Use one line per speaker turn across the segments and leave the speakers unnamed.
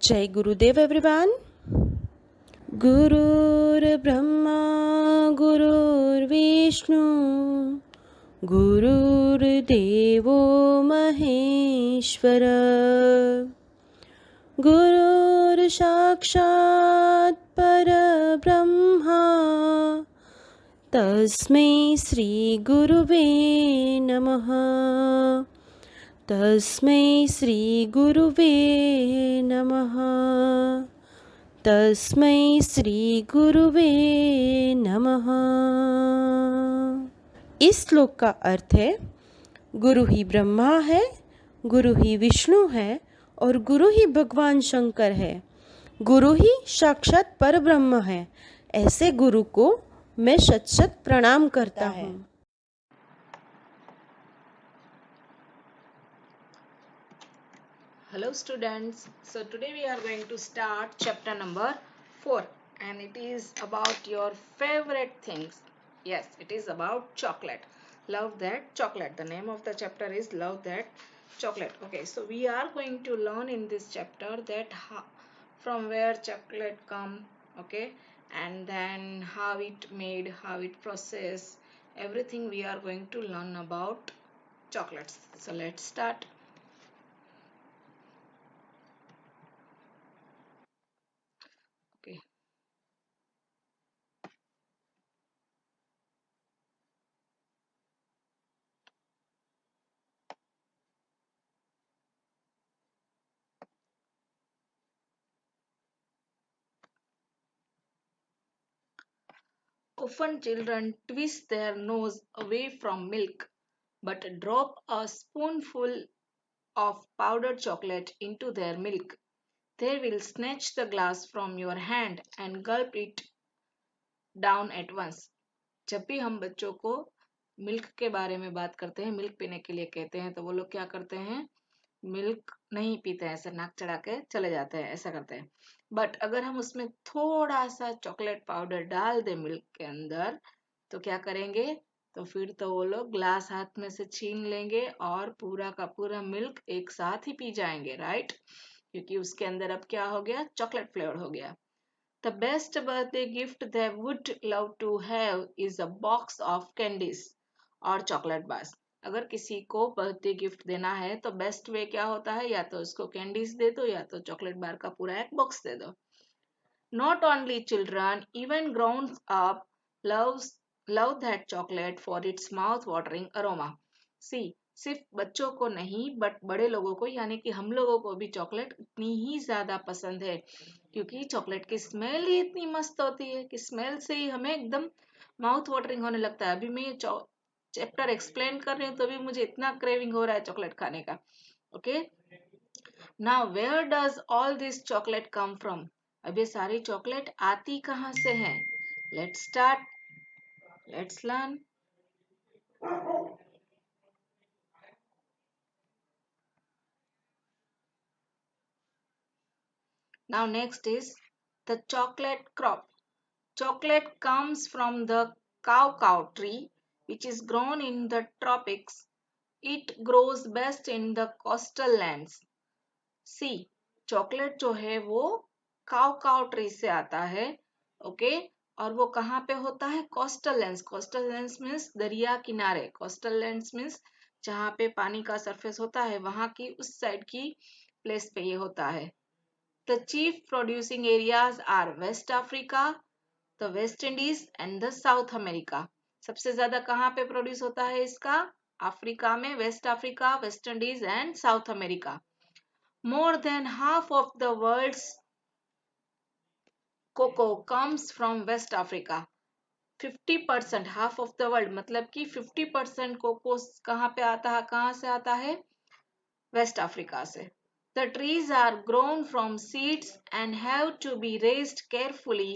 जय गुरुदेव एवरीवन। गुरुर्ब्रह्मा गुरुर्विष्णु गुरुर्देवो महेश्वर गुरुर्साक्षात् परब्रह्मा तस्मै श्री गुरुवे नमः। तस्मै श्री गुरुवे नमः। तस्मै श्री गुरुवे नमः। इस श्लोक का अर्थ है, गुरु ही ब्रह्मा है, गुरु ही विष्णु है और गुरु ही भगवान शंकर है। गुरु ही साक्षात परब्रह्म है। ऐसे गुरु को मैं शत शत प्रणाम करता हूँ।
Hello students, so today we are going to start chapter number 4 and it is about your favorite things. Yes, it is about chocolate. Love that chocolate. The name of the chapter is Love That Chocolate. Okay, so we are going to learn in this chapter that from where chocolate come, okay, and then how it made, how it processed, everything we are going to learn about chocolates. So let's start. Okay. Often children twist their nose away from milk, but drop a spoonful of powdered chocolate into their milk. They will snatch the glass from your hand and gulp it down at once. जब भी हम बच्चों को milk के बारे में बात करते हैं, मिल्क पीने के लिए कहते हैं, तो वो लोग क्या करते हैं, मिल्क नहीं पीते हैं, ऐसे नाक चढ़ा के चले जाते हैं, ऐसा करते हैं। बट अगर हम उसमें थोड़ा सा चॉकलेट पाउडर डाल दें मिल्क के अंदर, तो क्या करेंगे, तो फिर तो वो लोग ग्लास हाथ में से छीन लेंगे और पूरा का पूरा मिल्क एक साथ ही पी जाएंगे, राइट? क्योंकि उसके अंदर अब क्या हो गया, चॉकलेट फ्लेवर हो गया। The best birthday gift they would love to have is a box of candies और chocolate bars. अगर किसी को बर्थडे गिफ्ट देना है तो बेस्ट वे क्या होता है, या तो उसको कैंडीज दे दो या तो चॉकलेट बार का पूरा एक बॉक्स दे दो। Not only children, even grown up love that chocolate for its mouth watering aroma. See, सिर्फ बच्चों को नहीं बट बड़े लोगों को, यानी कि हम लोगों को भी चॉकलेट इतनी ही ज्यादा पसंद है, क्योंकि चॉकलेट की स्मेल ही इतनी मस्त होती है कि स्मेल से ही हमें एकदम माउथ वाटरिंग होने लगता है। अभी मैं ये चैप्टर एक्सप्लेन कर रही हूँ तो भी मुझे इतना क्रेविंग हो रहा है चॉकलेट खाने का। Okay, now where does all this chocolate come from? अब ये सारी चॉकलेट आती कहाँ से है? Let's start, let's learn. Now next is the chocolate crop. Chocolate comes from the cacao tree, which is grown in the tropics. It grows best in the coastal lands. See, chocolate जो है वो काओ tree से आता है, okay, और वो कहाँ पे होता है, coastal lands. Coastal lands means दरिया किनारे, कोस्टल लैंड्स मीन्स जहाँ पे पानी का सरफेस होता है वहां की उस साइड की प्लेस पे ये होता है। The chief producing areas are West Africa, the West Indies and the South America. सबसे ज्यादा कहाँ पे प्रोड्यूस होता है इसका, अफ्रीका में, West Africa, West Indies and South America. More than half of the world's cocoa comes from West Africa. 50%, half of the world मतलब कि 50% कोको कहाँ पे आता है, कहाँ से आता है, वेस्ट अफ्रीका से। The trees are grown from seeds and have to be raised carefully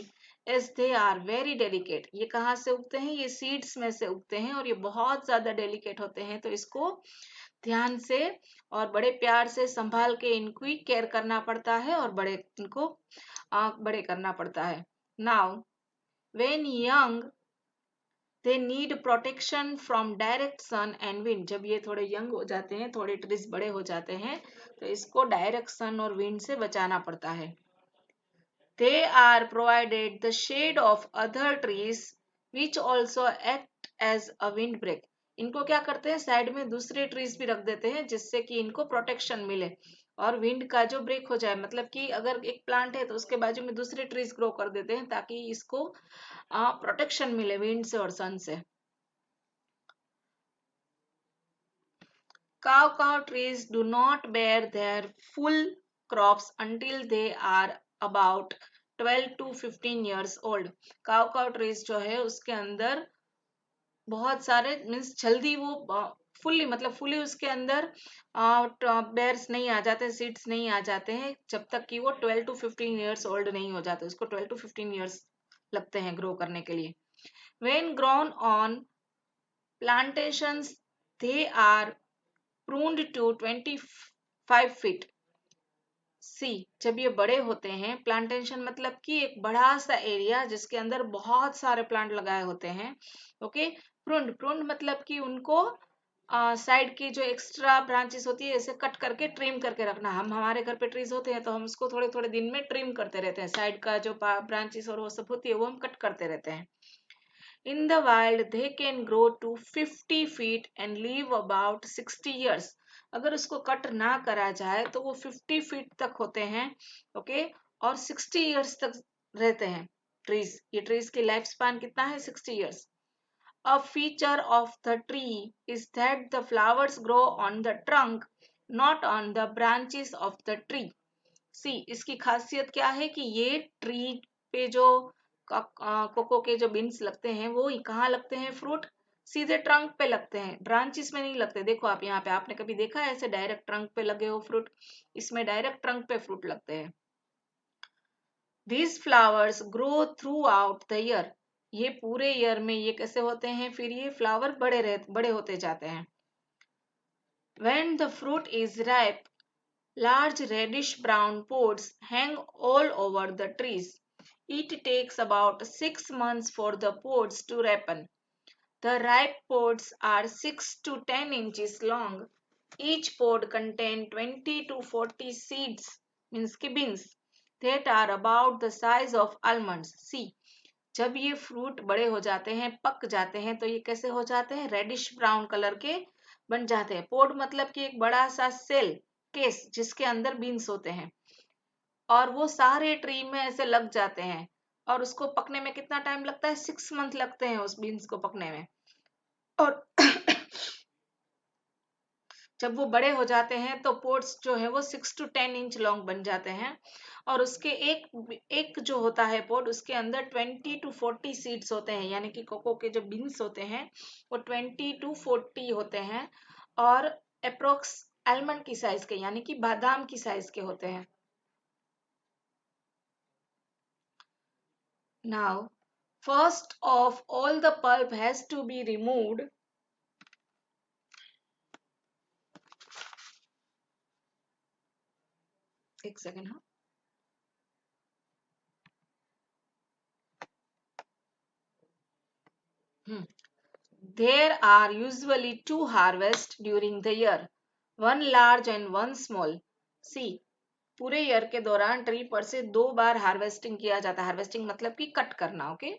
as they are very delicate. ये कहाँ से उगते हैं, ये सीड्स में से उगते हैं और ये बहुत ज्यादा डेलिकेट होते हैं, तो इसको ध्यान से और बड़े प्यार से संभाल के इनको केयर करना पड़ता है और बड़े इनको बड़े करना पड़ता है। Now, when young They need protection from direct sun and wind. जब ये थोड़े यंग हो जाते हैं, थोड़े ट्रीज बड़े हो जाते हैं, तो इसको डायरेक्ट सन और विंड से बचाना पड़ता है. They are provided the shade of other trees which also act as a windbreak. इनको क्या करते हैं, साइड में दूसरे ट्रीज भी रख देते हैं जिससे कि इनको प्रोटेक्शन मिले और विंड का जो ब्रेक हो जाए. मतलब कि अगर एक प्लांट है तो उसके बाजू में दूसरे ट्रीज ग्रो कर देते हैं ताकि इसको प्रोटेक्शन मिले विंड से और सन से. Cow trees do not bear their full crops until they are about 12 to 15 years old. Cow trees जो है उसके अंदर बहुत सारे मीन्स जल्दी वो फुल्ली मतलब फुली उसके अंदर बेयर्स नहीं आ जाते, सीड्स नहीं आ जाते हैं जब तक कि वो 12 टू 15 ईयर्स ओल्ड नहीं हो जाते. उसको 12 टू 15 ईयर्स लगते हैं ग्रो करने के लिए. When grown on plantations, they are pruned to 25 feet. सी जब ये बड़े होते हैं, प्लांटेशन मतलब कि एक बड़ा सा एरिया जिसके अंदर बहुत सारे प्लांट लगाए होते हैं. ओके, प्रूंड मतलब कि उनको साइड की जो एक्स्ट्रा ब्रांचेस होती है इसे कट करके ट्रिम करके रखना. हम हमारे घर पे ट्रीज होते हैं तो हम उसको थोड़े थोड़े दिन में ट्रिम करते रहते हैं. साइड का जो ब्रांचेस और वो सब होती है वो हम कट करते रहते हैं. In the wild, they can grow to 50 feet and live about 60 years. अगर उसको कट ना करा जाए तो वो 50 फीट तक होते हैं. ओके, और 60 इयर्स तक रहते हैं ट्रीज. ये ट्रीज की लाइफ स्पैन कितना है, 60 years. A feature of the tree is that the flowers grow on the trunk, not on the branches of the tree. सी इसकी खासियत क्या है कि ये ट्री पे जो कोको के जो बीन्स लगते हैं वो कहाँ लगते हैं, फ्रूट सीधे ट्रंक पे लगते हैं, ब्रांचेस में नहीं लगते. देखो आप यहाँ पे, आपने कभी देखा है ऐसे डायरेक्ट ट्रंक पे लगे हो फ्रूट? इसमें डायरेक्ट ट्रंक पे फ्रूट लगते हैं. These flowers grow throughout the year. ये पूरे ईयर में ये कैसे होते हैं, फिर ये फ्लावर बड़े होते जाते हैं. When the fruit is ripe, large reddish-brown pods hang all over the trees. It takes about 6 months for the pods to ripen. The ripe pods are 6 to 10 inches long. Each pod contains 20 to 40 seeds, means ki beans, that are about the size of almonds. See, जब ये fruit बड़े हो जाते हैं, पक जाते हैं, तो ये कैसे हो जाते हैं, रेडिश ब्राउन कलर के बन जाते हैं. पोड मतलब कि एक बड़ा सा सेल केस जिसके अंदर बीन्स होते हैं और वो सारे ट्री में ऐसे लग जाते हैं. और उसको पकने में कितना टाइम लगता है, 6 मंथ लगते हैं उस बीन्स को पकने में. और जब वो बड़े हो जाते हैं तो पोड्स जो है वो 6 to 10 इंच लॉन्ग बन जाते हैं और उसके एक जो होता है पोड, उसके अंदर 20 to 40 सीड्स होते हैं. यानी कि कोको के जो बीन्स होते हैं वो 20 to 40 होते हैं और अप्रोक्स आलमंड की साइज के, यानी कि बादाम की साइज के होते हैं. Now first of all the pulp has to be removed. एक सेकेंड. हाँ, There are usually two harvests during the year, one large and one small. See, पूरे ईयर के दौरान ट्री पर से 2 बार हार्वेस्टिंग किया जाता है. हार्वेस्टिंग मतलब कि कट करना. ओके,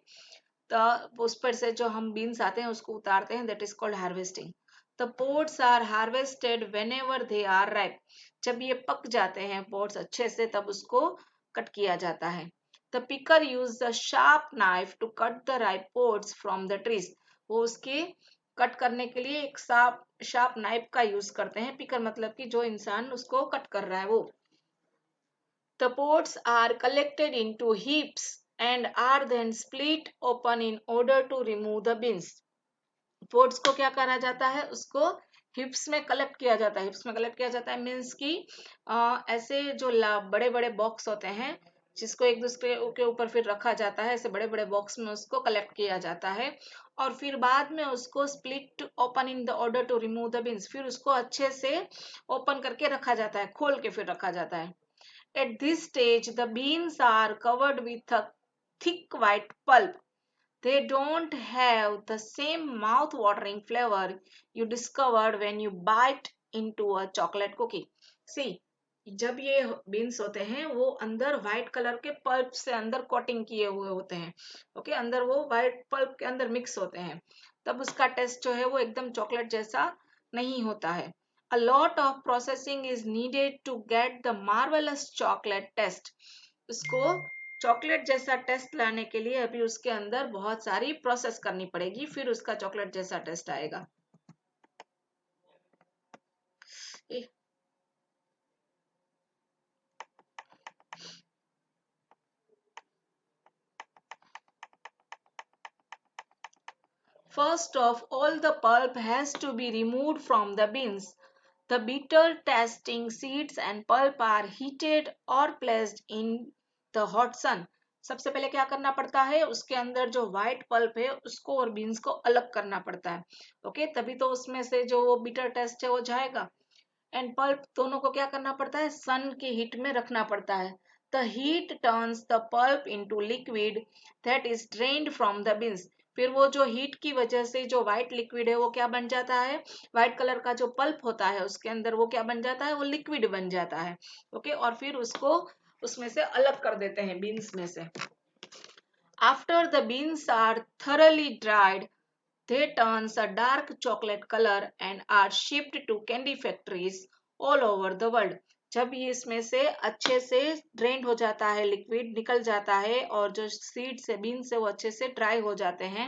तो उस पर से जो हम बीन्स आते हैं उसको उतारते हैं, that is called harvesting. The pods are harvested whenever they are ripe. जब ये पक जाते हैं पोड्स अच्छे से तब उसको कट किया जाता है. The picker use the sharp knife to cut the ripe pods from the trees. वो उसके कट करने के लिए एक शार्प नाइफ का यूज करते हैं. पिकर मतलब कि जो इंसान उसको कट कर रहा है वो. The pods are collected into heaps and are then split open in order to remove the beans. Pods को क्या करा जाता है, उसको हिप्स में कलेक्ट किया जाता है. हिप्स में कलेक्ट किया जाता है मीन्स कि ऐसे जो बड़े बड़े बॉक्स होते हैं जिसको एक दूसरे के ऊपर फिर रखा जाता है, ऐसे बड़े बड़े बॉक्स में उसको कलेक्ट किया जाता है और फिर बाद में उसको split open in the order to remove the beans. फिर उसको अच्छे से ओपन करके रखा जाता है, खोल के फिर रखा जाता है. At this stage, the beans are covered with a thick white pulp. They don't have the same mouth-watering flavor you discovered when you bite into a chocolate cookie. See, जब ये बीन्स होते हैं वो अंदर व्हाइट कलर के pulp से अंदर coating किए हुए होते हैं, ओके, अंदर वो व्हाइट पल्प के अंदर मिक्स होते हैं, तब उसका टेस्ट जो है वो एकदम चॉकलेट जैसा नहीं होता है. A lot of processing is needed to get the marvelous chocolate taste. उसको चॉकलेट जैसा टेस्ट लाने के लिए अभी उसके अंदर बहुत सारी प्रोसेस करनी पड़ेगी, फिर उसका चॉकलेट जैसा टेस्ट आएगा. First of all, the pulp has to be removed from the beans. The bitter tasting seeds and pulp are heated or placed in the hot sun. सबसे पहले क्या करना पड़ता है, उसके अंदर जो व्हाइट पल्प है उसको और बीन्स को अलग करना पड़ता है, ओके, तभी तो उसमें से जो वो बिटर टेस्ट है वो जाएगा. एंड पल्प दोनों को क्या करना पड़ता है, सन के हीट में रखना पड़ता है. The heat turns the pulp into liquid that is drained from the beans. फिर वो जो हीट की वजह से जो व्हाइट लिक्विड है वो क्या बन जाता है, व्हाइट कलर का जो पल्प होता है उसके अंदर वो क्या बन जाता है, वो लिक्विड बन जाता है, ओके, और फिर उसको उसमें से अलग कर देते हैं बीन्स में से. After the beans are thoroughly dried, they turns a dark chocolate color and are shipped to candy factories all over the world. जब ये इसमें से अच्छे से ड्रेन हो जाता है, लिक्विड निकल जाता है और जो सीड से बीन से वो अच्छे से ड्राई हो जाते हैं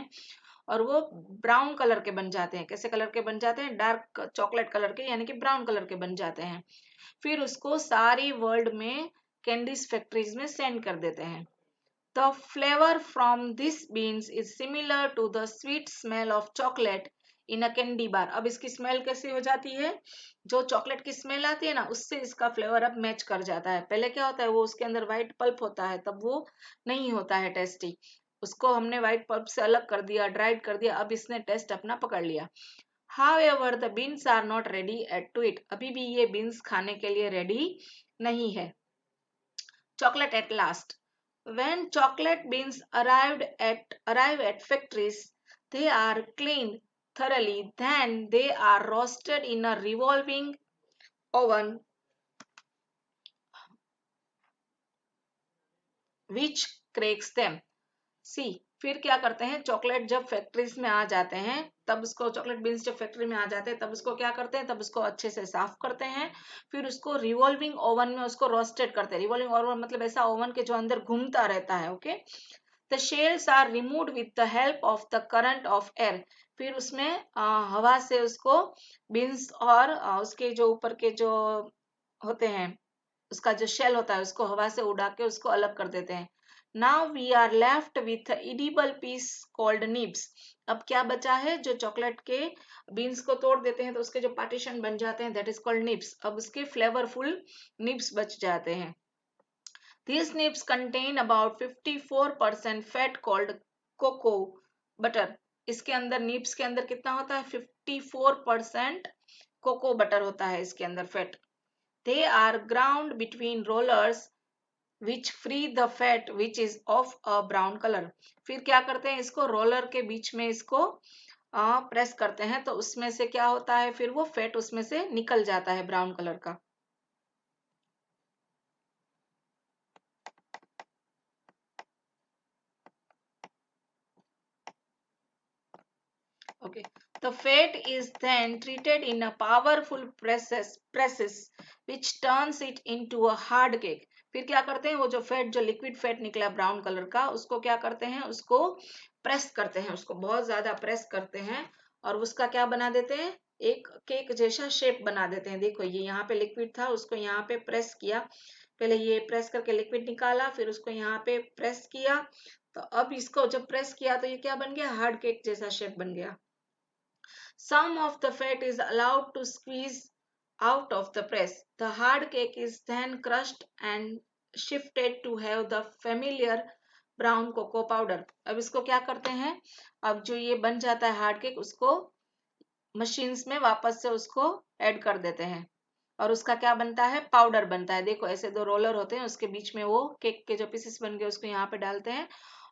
और वो ब्राउन कलर के बन जाते हैं. कैसे कलर के बन जाते हैं, डार्क चॉकलेट कलर के, यानी कि ब्राउन कलर के बन जाते हैं. फिर उसको सारी वर्ल्ड में कैंडीज फैक्ट्रीज में सेंड कर देते हैं. The flavor from these beans is similar to the sweet smell of chocolate in a candy bar. अब इसकी स्मेल कैसी हो जाती है, जो चॉकलेट की स्मेल आती है ना उससे इसका फ्लेवर अब मैच कर जाता है. पहले क्या होता है, वो उसके अंदर व्हाइट पल्प होता है तब वो नहीं होता है टेस्टी, उसको हमने व्हाइट पल्प से अलग कर दिया, ड्राइड कर दिया, अब इसने टेस्ट अपना पकड़ लिया. However, the beans are not ready to eat. अभी भी ये बीन्स खाने के लिए रेडी नहीं है. Chocolate at last. When chocolate beans arrive at factories, they are cleaned thoroughly. Then they are roasted in a revolving oven, which cracks them. See, फिर क्या करते हैं, चॉकलेट जब फैक्ट्रीज में आ जाते हैं तब उसको, चॉकलेट बीन्स जब फैक्ट्री में आ जाते हैं तब उसको क्या करते हैं, तब उसको अच्छे से साफ करते हैं, फिर उसको रिवॉल्विंग ओवन में उसको रोस्टेड करते हैं. रिवॉल्विंग ओवन मतलब ऐसा ओवन के जो अंदर घूमता रहता है, okay. The shells are removed with the help of the current of air. फिर उसमें हवा से उसको बीन्स और उसके जो ऊपर के जो होते हैं, उसका जो शेल होता है उसको हवा से उड़ा के उसको अलग कर देते हैं. Now we are left with a edible piece called nibs. अब क्या बचा है, जो चॉकलेट के बीन्स को तोड़ देते हैं तो उसके जो पार्टीशन बन जाते हैं, that is called nibs. अब उसके फ्लेवरफुल निब्स बच जाते हैं. These nibs contain about 54% fat called cocoa butter. इसके अंदर निब्स के अंदर कितना होता है, 54% कोको बटर होता है इसके अंदर fat. They are ground between rollers which free the fat which is of a brown color. फिर क्या करते हैं, इसको रोलर के बीच में इसको प्रेस करते हैं तो उसमें से क्या होता है, फिर वो फैट उसमें से निकल जाता है ब्राउन कलर का. Okay. The fat is then treated in a powerful presses which turns it into a hard cake. फिर क्या करते हैं, वो जो फैट, जो लिक्विड फैट निकला ब्राउन कलर का, उसको क्या करते हैं, उसको प्रेस करते हैं, उसको बहुत ज्यादा प्रेस करते हैं और उसका क्या बना देते हैं, एक केक जैसा शेप बना देते हैं. देखो ये यहाँ पे लिक्विड था, उसको यहाँ पे प्रेस किया, पहले ये प्रेस करके लिक्विड निकाला, फिर उसको यहाँ पे प्रेस किया, तो अब इसको जब प्रेस किया तो ये क्या बन गया, हार्ड केक जैसा शेप बन गया. Some of the fat is allowed to squeeze out of the press. The hard cake is then crushed and shifted to have the familiar brown cocoa powder. अब इसको क्या करते हैं, अब जो ये बन जाता है हार्ड केक, उसको मशीन्स में वापस से उसको ऐड कर देते हैं और उसका क्या बनता है, पाउडर बनता है. देखो ऐसे दो रोलर होते हैं, उसके बीच में वो केक के जो पीसेस बन गए उसको यहाँ पे डालते हैं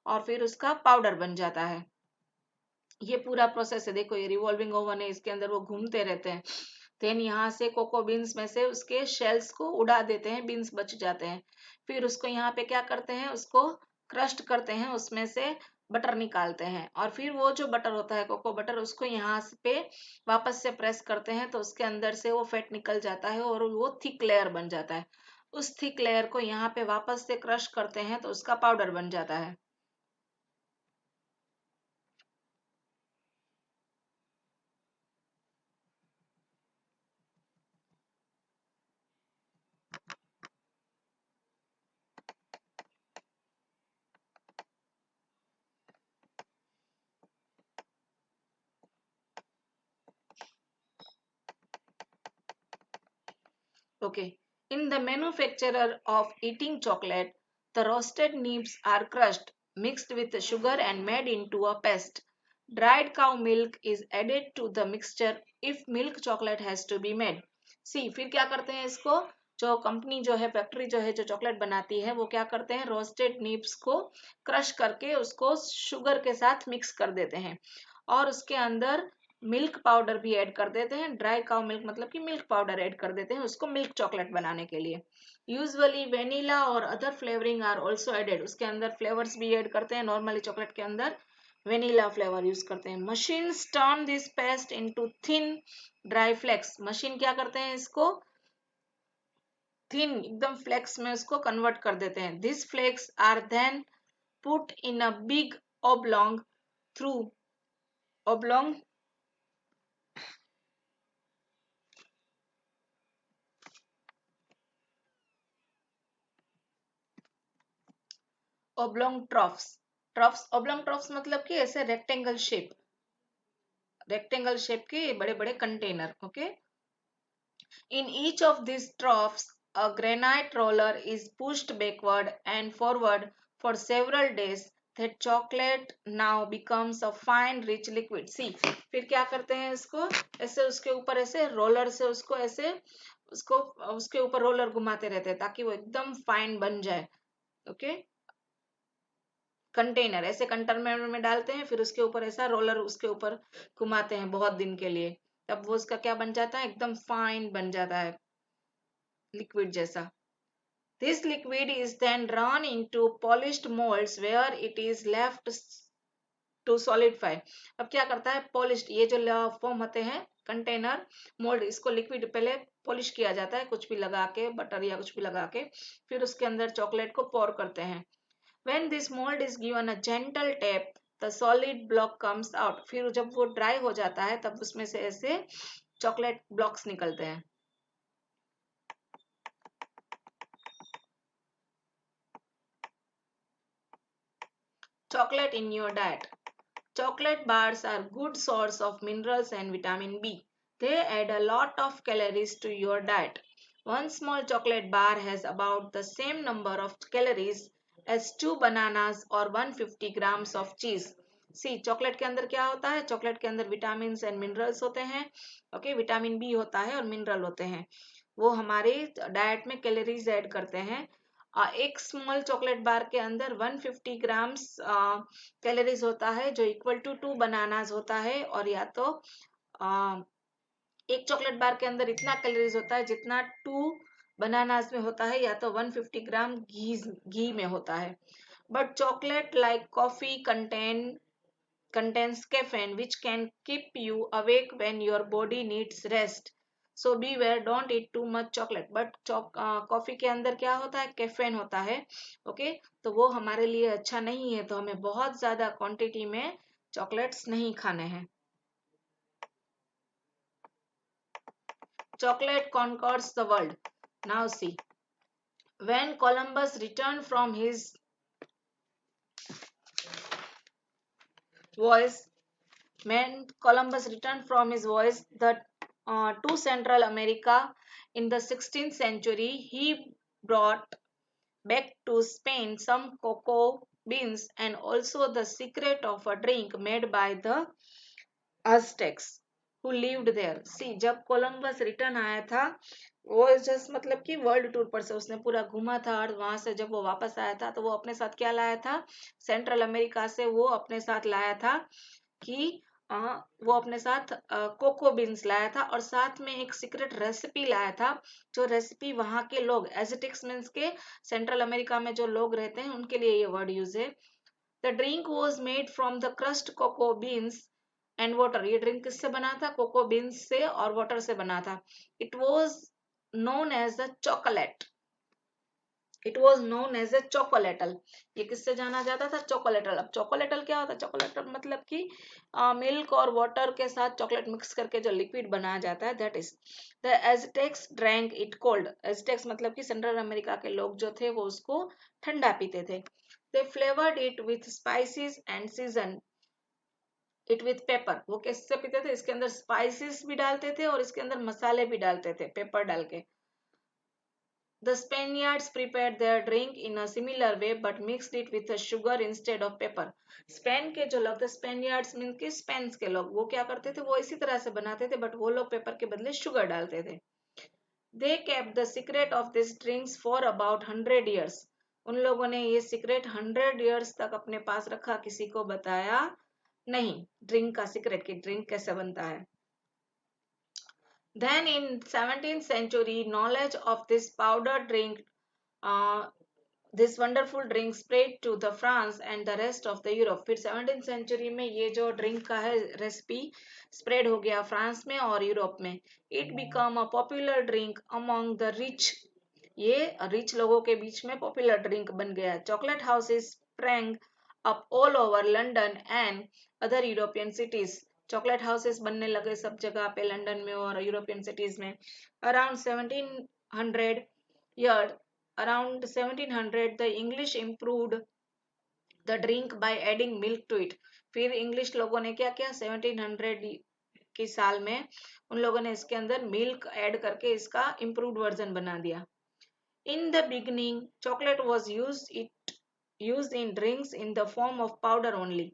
और फिर उसका पाउडर बन जाता है। ये पूरा प्रोसेस है, देखो ये रिवॉल्विंग ओवन है, इसके अंदर वो घूमते रहते हैं। देन यहाँ से कोको बीन्स में से उसके शेल्स को उड़ा देते हैं, बीन्स बच जाते हैं। फिर उसको यहाँ पे क्या करते हैं, उसको क्रस्ट करते हैं, उसमें से बटर निकालते हैं, और फिर वो जो बटर होता है कोको बटर, उसको यहाँ पे वापस से प्रेस करते हैं, तो उसके अंदर से वो फैट निकल जाता है और वो थिक लेयर बन जाता है। उस थिक लेयर को यहाँ पे वापस से क्रश करते हैं तो उसका पाउडर बन जाता है। Okay. In the manufacture of eating chocolate, the roasted nibs are crushed, mixed with sugar and made into a paste. Dried cow milk is added to the mixture if milk chocolate has to be made. See, फिर क्या करते हैं इसको, जो company जो है, factory जो है, जो चॉकलेट बनाती है, वो क्या करते हैं, रोस्टेड निब्स को क्रश करके उसको शुगर के साथ मिक्स कर देते हैं, और उसके अंदर मिल्क पाउडर भी ऐड कर देते हैं। ड्राई काउ मिल्क मतलब कि मिल्क पाउडर ऐड कर देते हैं उसको मिल्क चॉकलेट बनाने के लिए। यूजुअली वेनिला और other flavouring are also added, उसके अंदर फ्लेवर्स भी ऐड करते हैं। नॉर्मली चॉकलेट के अंदर वेनिला फ्लेवर यूज करते हैं। Machines turn this paste into thin dry flakes, machine क्या करते हैं, इसको थिन एकदम फ्लेक्स में उसको कन्वर्ट कर देते हैं। This flakes are then put in a big oblong through oblong oblong troughs oblong troughs मतलब कि ऐसे रेक्टेंगल शेप के बड़े बड़े container. Okay, in each of these troughs a granite roller is pushed backward and forward for several days, that chocolate now becomes a fine rich liquid। see, फिर क्या करते हैं, इसको ऐसे उसके ऊपर ऐसे रोलर से उसको ऐसे उसको उसके ऊपर रोलर घुमाते रहते हैं ताकि वो एकदम फाइन बन जाए। ओके, कंटेनर ऐसे कंटेनर में डालते हैं, फिर उसके ऊपर ऐसा रोलर उसके ऊपर घुमाते हैं बहुत दिन के लिए, तब वो उसका क्या बन जाता है, एकदम फाइन बन जाता है, लिक्विड जैसा। This liquid is then run into polished molds where it is left to solidify। अब क्या करता है, पॉलिश्ड ये जो फॉर्म होते हैं कंटेनर मोल्ड, इसको लिक्विड पहले पॉलिश किया जाता है कुछ भी लगा के, बटर या कुछ भी लगा के, फिर उसके अंदर चॉकलेट को पोर करते हैं। When this mold is given a gentle tap, the solid block comes out। फिर जब वो ड्राई हो जाता है तब उसमें से ऐसे चॉकलेट ब्लॉक्स निकलते हैं। Chocolate in your diet। Chocolate bars are good source of minerals and vitamin B. They add a lot of calories to your diet। One small chocolate bar has about the same number of calories as 2 bananas or 150 grams of cheese। See, chocolate के अंदर क्या होता है, chocolate के अंदर vitamin and minerals होते हैं। Okay, vitamin B होता है और मिनरल होते हैं, वो हमारे डाइट में कैलोरीज ऐड करते हैं। एक स्मॉल चॉकलेट बार के अंदर 150 ग्राम्स कैलोरीज होता है, जो इक्वल टू 2 बनानास होता है, और या तो एक चॉकलेट बार के अंदर इतना कैलोरीज होता है जितना 2 बनानास में होता है, या तो 150 ग्राम घी में होता है। But chocolate like coffee contains caffeine which can keep you awake when your body needs rest। So beware, don't eat too much chocolate। but coffee के अंदर क्या होता है, कैफेन होता है। ओके, तो वो हमारे लिए अच्छा नहीं है, तो हमें बहुत ज्यादा क्वांटिटी में चॉकलेट्स नहीं खाने हैं। chocolate conquers the world। now see, when Columbus returned from his voyage when Columbus returned from his voyage to Central America in the 16th century, he brought back to Spain some cocoa beans and also the secret of a drink made by the Aztecs। who lived there. See, जब Columbus return आया था, वो just मतलब कि world tour पर से उसने पूरा घूमा था, और वहां से जब वो वापस आया था तो वो अपने साथ क्या लाया था, सेंट्रल अमेरिका से वो अपने साथ लाया था कि वो अपने साथ कोको बीन्स लाया था, और साथ में एक सीक्रेट रेसिपी लाया था, जो रेसिपी वहां के लोग, एजिटिक्स मीन्स के सेंट्रल अमेरिका में जो लोग रहते हैं उनके लिए ये वर्ड यूज है. The drink was made from the crust cocoa beans and water. ये ड्रिंक किससे बना था, कोको बीन्स से और वाटर से बना था. It was known as the chocolate. It was known as a chocolatl. ये किससे जाना जाता था, चॉकोलेटल. अब चॉकोलेटल क्या होता है, चॉकोलेटल मतलब कि मिल्क और वाटर के साथ चॉकलेट मिक्स करके जो लिक्विड बनाया जाता है, that is. The Aztecs drank it cold. Aztecs मतलब कि सेंट्रल अमेरिका के लोग जो थे वो उसको ठंडा पीते थे. They flavoured it with spices and season it with pepper. वो कैसे पीते थे, इसके अंदर स्पाइसेस भी डालते थे और इसके अंदर मसाले भी डालते थे, पेपर डाल के. The Spaniards prepared their drink in a similar way but mixed it with a sugar instead of pepper. Spain के जो लोग थे, स्पेनियार्ड्स मीन के स्पेन के लोग, वो क्या करते थे, वो इसी तरह से बनाते थे, बट वो लोग पेपर के बदले शुगर डालते थे. They kept the secret of these drinks for about 100 years. उन लोगों ने ये सीक्रेट 100 years तक अपने पास रखा, किसी को बताया नहीं ड्रिंक का सीक्रेट, कि ड्रिंक कैसे बनता है. Then in 17th century, knowledge of this powdered drink, uh, this wonderful drink spread to the France and the rest of the Europe. फिर 17th century में ये जो ड्रिंक का है रेसिपी स्प्रेड हो गया फ्रांस में और यूरोप में. It became a popular drink among the rich. ये रिच लोगों के बीच में पॉपुलर ड्रिंक बन गया. Chocolate houses sprang up all over London and other European cities. Chocolate houses बनने लगे सब जगह पे, लंदन में और यूरोपियन सिटीज में. Around 1700 year around 1700 the English improved the drink by adding milk to it. फिर इंग्लिश लोगों ने क्या किया, 1700 की साल में उन लोगों ने इसके अंदर मिल्क ऐड करके इसका इम्प्रूव्ड वर्जन बना दिया. In the beginning, chocolate was used in drinks in the form of powder only.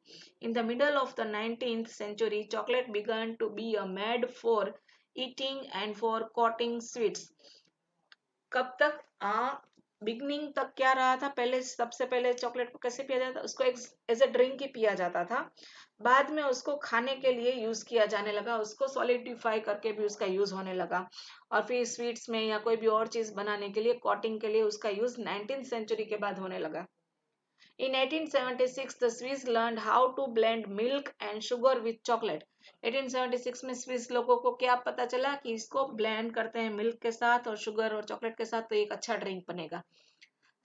In the middle of the 19th century, chocolate began to be made for eating and for coating sweets. कब तक, beginning तक क्या रहा था, पहले सबसे पहले chocolate को कैसे पिया जाता, उसको एज ए ड्रिंक ही पिया जाता था. बाद में उसको खाने के लिए यूज किया जाने लगा, उसको सॉलिडिफाई करके भी उसका यूज होने लगा, और फिर स्वीट्स में या कोई भी और चीज बनाने के लिए, कोटिंग के लिए उसका यूज 19th सेंचुरी के बाद होने लगा. In 1876, the Swiss learned how to blend milk and sugar with chocolate. 1876 में स्विस लोगों को क्या पता चला कि इसको ब्लेंड करते हैं मिल्क के साथ और शुगर और चॉकलेट के साथ तो एक अच्छा ड्रिंक बनेगा.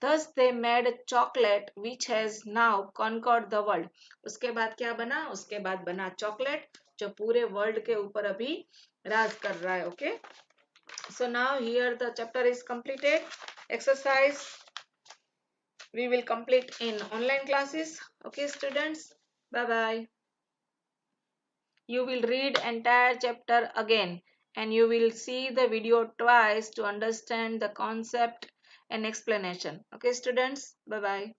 Thus they made chocolate which has now conquered the world. उसके बाद क्या बना, उसके बाद बना चॉकलेट जो पूरे वर्ल्ड के ऊपर अभी राज कर रहा है. Okay, so now here the chapter is completed. Exercise we will complete in online classes. Okay students, bye bye. You will read entire chapter again and you will see the video twice to understand the concept and explanation. Okay students, bye bye.